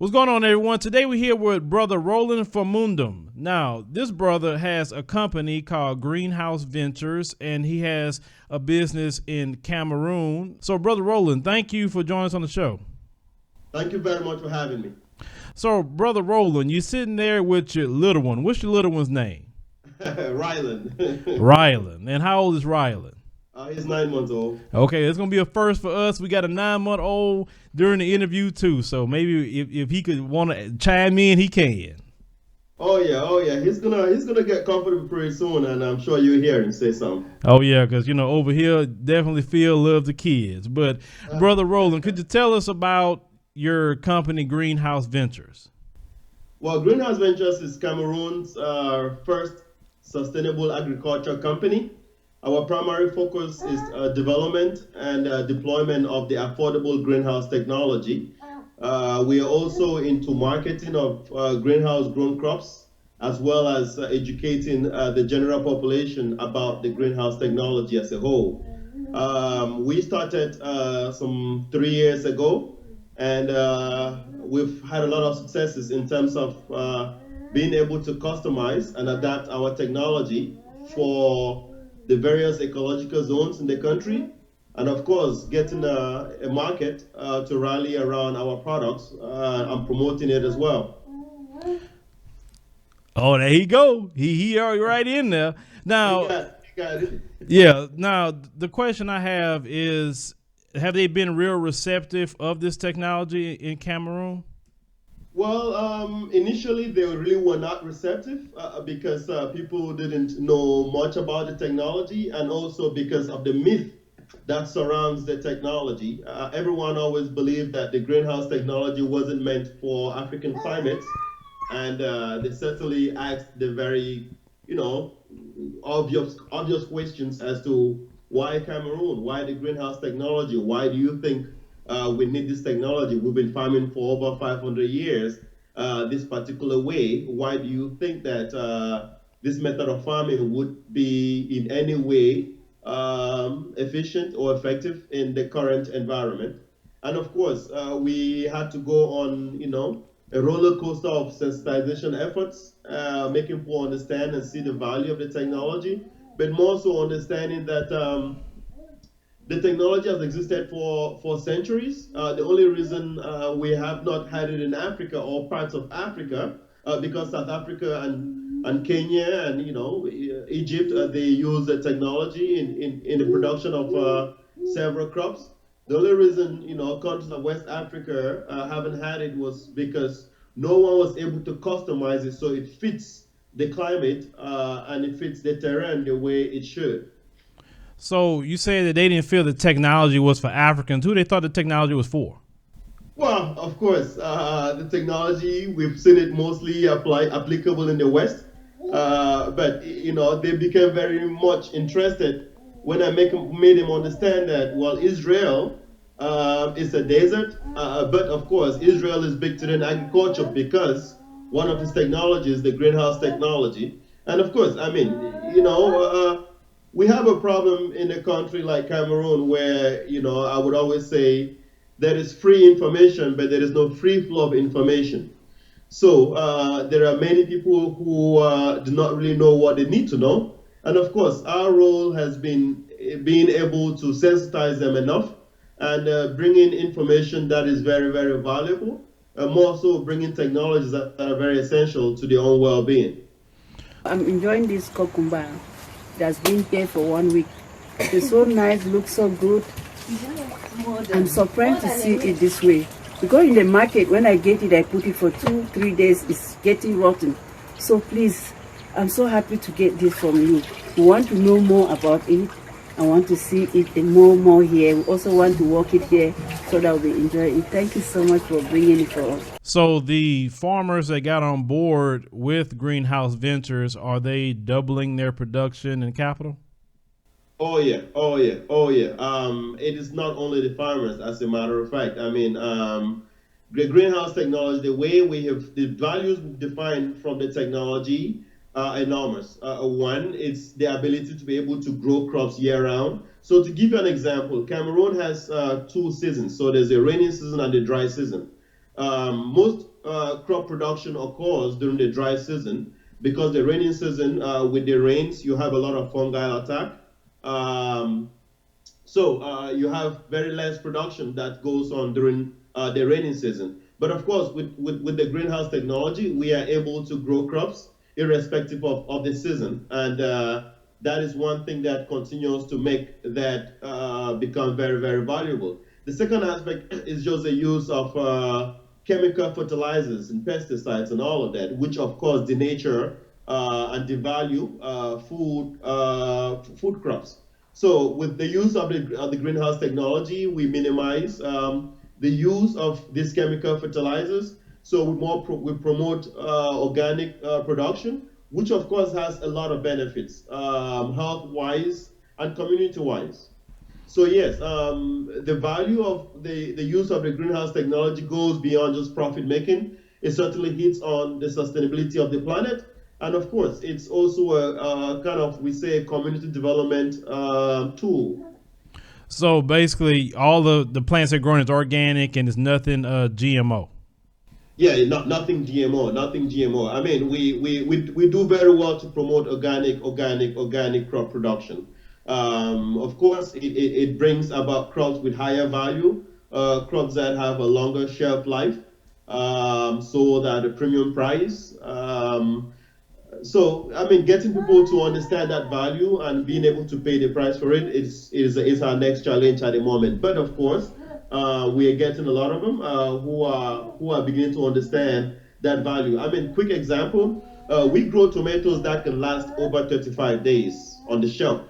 What's going on, everyone? Today we're here with brother Roland Fomumdam. Now, this brother has a company called Greenhouse Ventures, and he has a business in Cameroon. So, brother Roland, thank you for joining us on the show. Thank you very much for having me. So, brother Roland, you're sitting there with your little one. What's your little one's name? Ryland. Ryland. And how old is Ryland? He's 9 months old. Okay, it's going to be a first for us. We got a 9-month-old during the interview, too. So maybe if he could want to chime in, he can. Oh yeah. He's gonna get comfortable pretty soon, and I'm sure you'll hear him say something. Oh yeah, because over here definitely Phil love the kids. But brother Roland, could you tell us about your company Greenhouse Ventures? Well, Greenhouse Ventures is Cameroon's first sustainable agriculture company. Our primary focus is development and deployment of the affordable greenhouse technology. We are also into marketing of greenhouse grown crops, as well as educating the general population about the greenhouse technology as a whole. We started some 3 years ago, and we've had a lot of successes in terms of being able to customize and adapt our technology for the various ecological zones in the country, and of course getting a market to rally around our products and promoting it as well. Oh, there he go. He already right in there. Now, You got it. yeah. Now the question I have is, have they been real receptive of this technology in Cameroon? Well, initially they really were not receptive because people didn't know much about the technology, and also because of the myth that surrounds the technology. Everyone always believed that the greenhouse technology wasn't meant for African climates, and they certainly asked the very, obvious questions as to why Cameroon, why the greenhouse technology, why do you think we need this technology? We've been farming for over 500 years this particular way. Why do you think that this method of farming would be in any way efficient or effective in the current environment? And of course, we had to go on, a roller coaster of sensitization efforts, making people understand and see the value of the technology, but more so understanding that the technology has existed for centuries. The only reason we have not had it in Africa or parts of Africa, because South Africa and Kenya and Egypt, they use the technology in the production of several crops. The only reason countries of West Africa haven't had it was because no one was able to customize it so it fits the climate and it fits the terrain the way it should. So you say that they didn't feel the technology was for Africans. Who they thought the technology was for? Well, of course, the technology, we've seen it mostly applicable in the West, but they became very much interested when I made them understand that, well, Israel is a desert, but of course, Israel is big to in agriculture because one of its technologies, the greenhouse technology, and of course, we have a problem in a country like Cameroon where, I would always say there is free information, but there is no free flow of information. So there are many people who do not really know what they need to know. And of course, our role has been being able to sensitize them enough and bring in information that is very, very valuable, and more so bringing technologies that are very essential to their own well-being. I'm enjoying this cucumber that's been here for 1 week. It's so nice, looks so good. I'm surprised to see it this way. Because in the market, when I get it, I put it for 2-3 days, it's getting rotten. So please, I'm so happy to get this from you. We want to know more about it. I want to see it more here. We also want to work it here so that we enjoy it. Thank you so much for bringing it for us. So the farmers that got on board with Greenhouse Ventures, are they doubling their production and capital? Oh yeah. It is not only the farmers, as a matter of fact. The greenhouse technology, the way we have the values we've defined from the technology are enormous. One, it's the ability to be able to grow crops year round. So to give you an example, Cameroon has 2 seasons. So there's a rainy season and a dry season. Most crop production occurs during the dry season because the rainy season, with the rains, you have a lot of fungal attack. Um, so you have very less production that goes on during the rainy season. But of course, with the greenhouse technology, we are able to grow crops irrespective of the season. And that is one thing that continues to make that become very, very valuable. The second aspect is just the use of chemical fertilizers and pesticides and all of that, which of course denature and devalue food crops. So with the use of the greenhouse technology, we minimize the use of these chemical fertilizers. So we promote organic production, which of course has a lot of benefits, health-wise and community-wise. So yes, the value of the use of the greenhouse technology goes beyond just profit making. It certainly hits on the sustainability of the planet. And of course, it's also a kind of, we say, a community development tool. So basically, all the plants they're growing is organic and it's nothing GMO. Yeah, nothing GMO, nothing GMO. I mean, we do very well to promote organic crop production. Of course, it brings about crops with higher value, crops that have a longer shelf life, sold at a premium price. So, I mean, getting people to understand that value and being able to pay the price for it is our next challenge at the moment. But of course, we are getting a lot of them who are beginning to understand that value. I mean, quick example, we grow tomatoes that can last over 35 days on the shelf.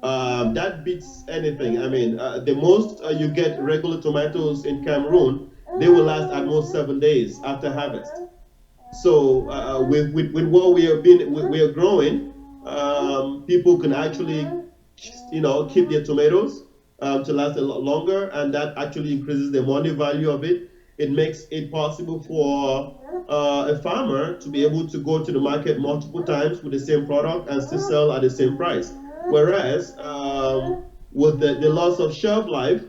That beats anything. I mean, the most you get regular tomatoes in Cameroon, they will last at most 7 days after harvest. So with what we are growing, people can actually, keep their tomatoes to last a lot longer, and that actually increases the money value of it. It makes it possible for a farmer to be able to go to the market multiple times with the same product and still sell at the same price. Whereas with the loss of shelf life,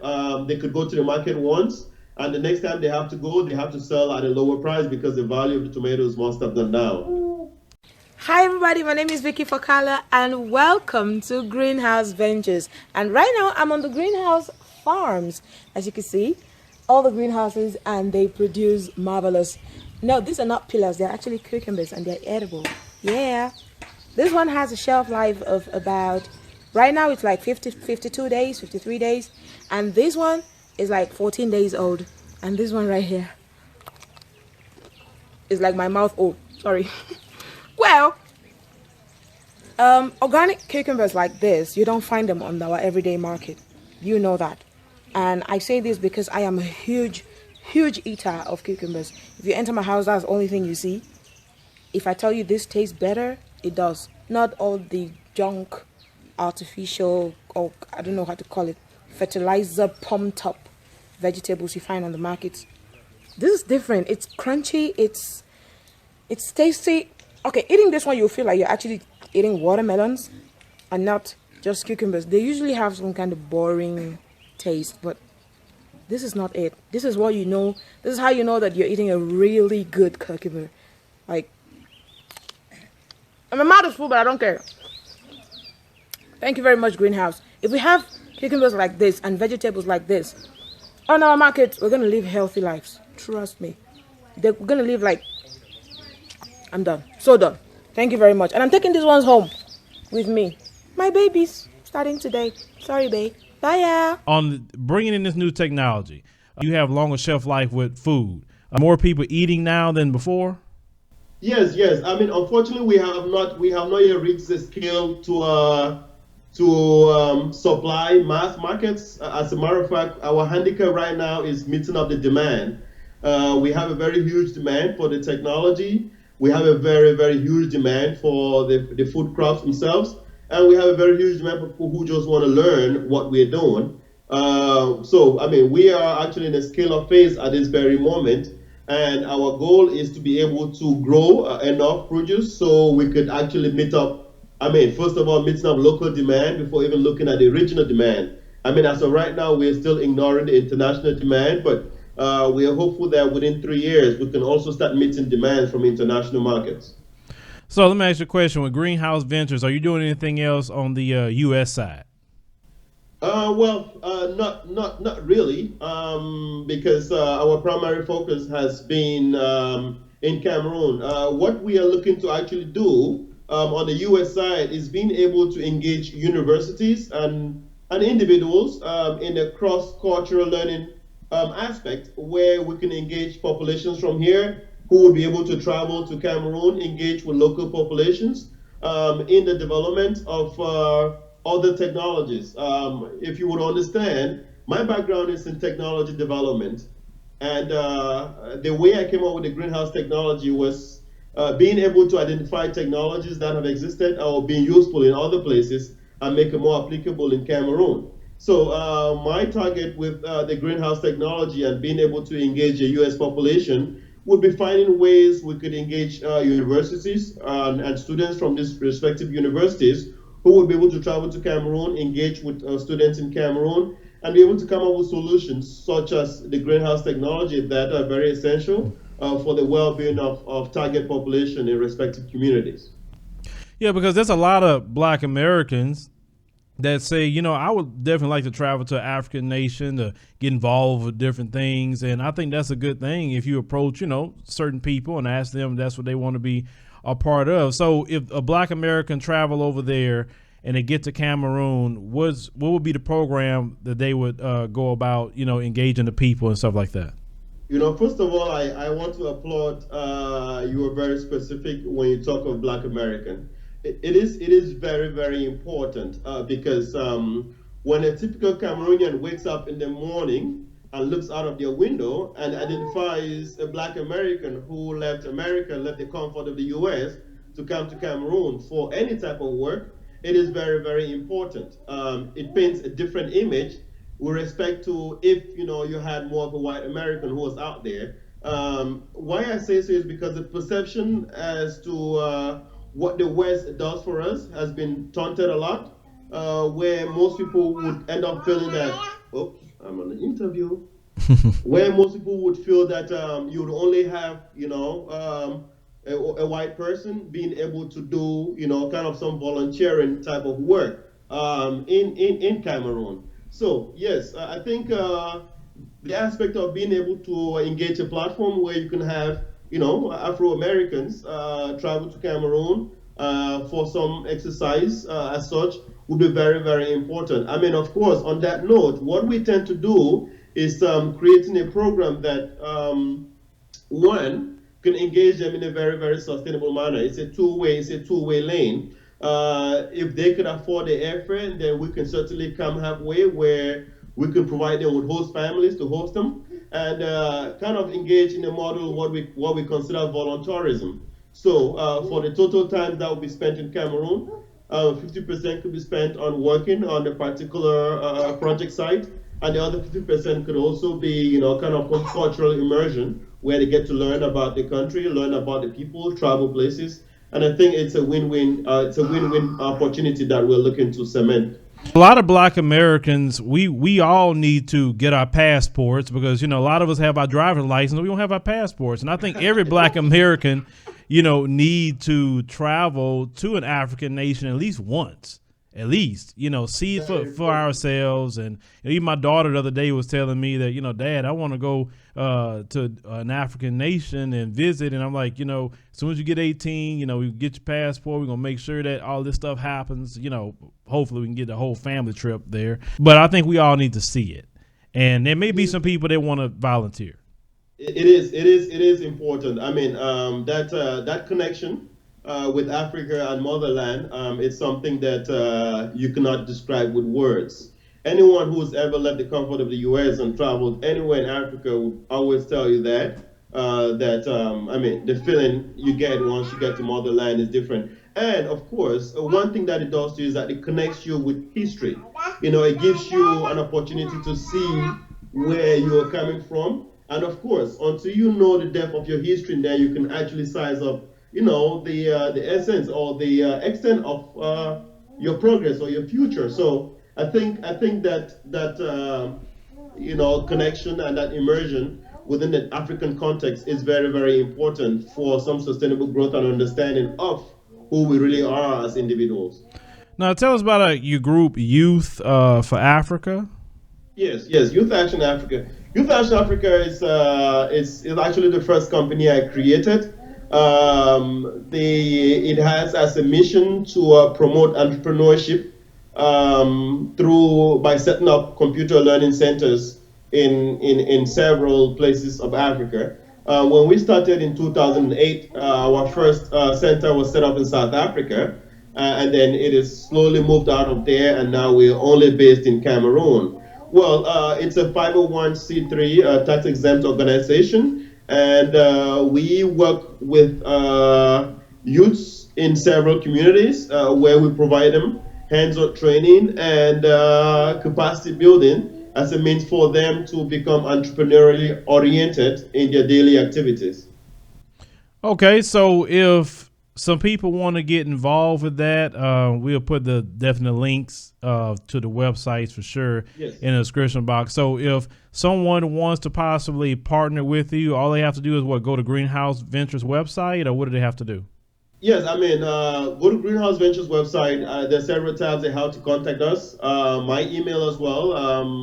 they could go to the market once, and the next time they have to go, they have to sell at a lower price because the value of the tomatoes must have gone down. Hi everybody, my name is Vicky Fakala and welcome to Greenhouse Ventures. And right now I'm on the greenhouse farms. As you can see, all the greenhouses, and they produce marvelous. No, these are not pillars, they're actually cucumbers and they're edible. Yeah. This one has a shelf life of about, right now it's like 52 days, 53 days. And this one is like 14 days old. And this one right here is like my mouth. Oh, sorry. Well, organic cucumbers like this, you don't find them on our everyday market. You know that. And I say this because I am a huge eater of cucumbers. If you enter my house, that's the only thing you see. If I tell you this tastes better, it does. Not all the junk, artificial, or I don't know how to call it, fertilizer pumped up vegetables you find on the markets. This is different. It's crunchy, it's tasty. Okay, eating this one, you'll feel like you're actually eating watermelons and not just cucumbers. They usually have some kind of boring taste, but this is not it. This is what you know. This is how you know that you're eating a really good cucumber. Like, and my mouth is full, but I don't care. Thank you very much, Greenhouse. If we have cucumbers like this and vegetables like this on our market, we're going to live healthy lives. Trust me. We're going to live like... I'm done. So done. Thank you very much. And I'm taking these ones home with me. My babies, starting today. Sorry, babe. Bye, yeah. On bringing in this new technology, you have longer shelf life with food. Are more people eating now than before? Yes. I mean, unfortunately, we have not yet reached the scale to supply mass markets. As a matter of fact, our handicap right now is meeting up the demand. We have a very huge demand for the technology. We have a very, very huge demand for the food crops themselves. And we have a very huge demand for people who just want to learn what we're doing. So, I mean, we are actually in a scale-up phase at this very moment. And our goal is to be able to grow enough produce so we could actually meet up, first of all, meeting up local demand before even looking at the regional demand. I mean, as of right now, we're still ignoring the international demand, but We are hopeful that within 3 years we can also start meeting demands from international markets. So let me ask you a question. With Greenhouse Ventures, are you doing anything else on the U.S. side? Not really, because our primary focus has been in Cameroon. What we are looking to actually do on the U.S. side is being able to engage universities and individuals in a cross-cultural learning aspect, where we can engage populations from here who will be able to travel to Cameroon, engage with local populations in the development of other technologies. If you would understand, my background is in technology development. And the way I came up with the greenhouse technology was being able to identify technologies that have existed or been useful in other places and make them more applicable in Cameroon. So my target with the greenhouse technology and being able to engage the US population would be finding ways we could engage universities and students from these respective universities who would be able to travel to Cameroon, engage with students in Cameroon, and be able to come up with solutions such as the greenhouse technology that are very essential for the well-being of target population in respective communities. Yeah, because there's a lot of Black Americans that say, I would definitely like to travel to an African nation to get involved with different things. And I think that's a good thing if you approach, certain people and ask them if that's what they want to be a part of. So if a Black American travel over there and they get to Cameroon, what would be the program that they would go about, engaging the people and stuff like that? First of all, I want to applaud you are very specific when you talk of Black American. It is very, very important because when a typical Cameroonian wakes up in the morning and looks out of their window and identifies a Black American who left America, left the comfort of the US to come to Cameroon for any type of work, it is very, very important. It paints a different image with respect to if you had more of a white American who was out there. Why I say so is because the perception as to what the West does for us has been taunted a lot, where most people would end up feeling that, oops, I'm on an interview, where most people would feel that you would only have, a white person being able to do, kind of some volunteering type of work in Cameroon. So yes, I think the aspect of being able to engage a platform where you can have Afro-Americans travel to Cameroon for some exercise as such would be very, very important. I mean, of course, on that note, what we tend to do is creating a program that, one, can engage them in a very, very sustainable manner. It's a two-way lane. If they could afford the airfare, then we can certainly come halfway where we can provide them with host families to host them and kind of engage in a model what we consider voluntarism. So for the total time that will be spent in Cameroon, 50% could be spent on working on a particular project site, and the other 50% could also be, kind of cultural immersion, where they get to learn about the country, learn about the people, travel places, and I think it's a win-win. It's a win-win opportunity that we're looking to cement. A lot of Black Americans, we all need to get our passports because, a lot of us have our driver's license. We don't have our passports. And I think every Black American, need to travel to an African nation at least once. At least, see it for ourselves. And even my daughter the other day was telling me that, Dad, I want to go to an African nation and visit. And I'm like, as soon as you get 18, we get your passport. We're going to make sure that all this stuff happens. Hopefully we can get the whole family trip there. But I think we all need to see it. And there may be some people that want to volunteer. It is important. I mean, that connection with Africa and motherland, it's something that you cannot describe with words. Anyone who's ever left the comfort of the U.S. and traveled anywhere in Africa would always tell you that the feeling you get once you get to motherland is different. And of course, one thing that it does to you is that it connects you with history. It gives you an opportunity to see where you are coming from. And of course, until you know the depth of your history, then you can actually size up the essence or the extent of your progress or your future. So I think that connection and that immersion within the African context is very, very important for some sustainable growth and understanding of who we really are as individuals. Now, tell us about your group, Youth for Africa. Yes, yes. Youth Action Africa. Youth Action Africa is actually the first company I created. It has as a mission to promote entrepreneurship by setting up computer learning centers in several places of Africa. When we started in 2008, our first center was set up in South Africa, and then it is slowly moved out of there, and now we're only based in Cameroon. Well, it's a 501c3 tax-exempt organization, and we work with youths in several communities where we provide them hands-on training and capacity building as a means for them to become entrepreneurially oriented in their daily activities. Okay, so if some people want to get involved with that, we'll put the definite links to the websites for sure. Yes. In the description box. So if someone wants to possibly partner with you, all they have to do is go to Greenhouse Ventures website, or what do they have to do? Yes, I mean, go to Greenhouse Ventures website. There's several tabs on how to contact us. My email as well,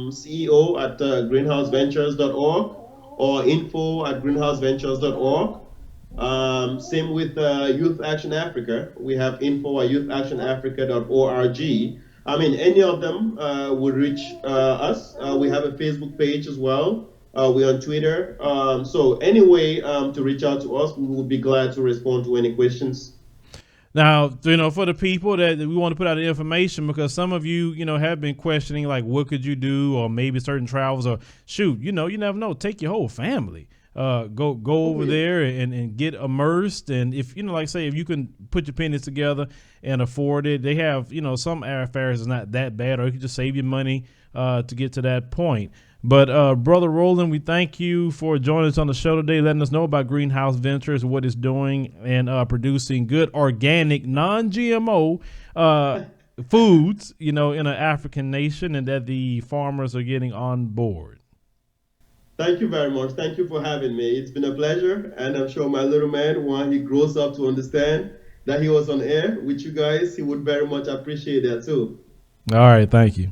ceo@greenhouseventures.org or info@greenhouseventures.org. Same with Youth Action Africa. We have info@youthactionafrica.org. I mean, any of them would reach us. We have a Facebook page as well. We're on Twitter. So any way to reach out to us, we will be glad to respond to any questions. Now, for the people that we want to put out the information, because some of you, have been questioning, like, what could you do, or maybe certain travels, or shoot, you never know, take your whole family. Go over there and get immersed. And if, like say, if you can put your pennies together and afford it, they have, some airfares is not that bad, or you can just save your money to get to that point. But Brother Roland, we thank you for joining us on the show today, letting us know about Greenhouse Ventures, what it's doing, and producing good, organic, non-GMO foods, in an African nation, and that the farmers are getting on board. Thank you very much. Thank you for having me. It's been a pleasure, and I'm sure my little man, when he grows up to understand that he was on air with you guys, he would very much appreciate that too. All right, thank you.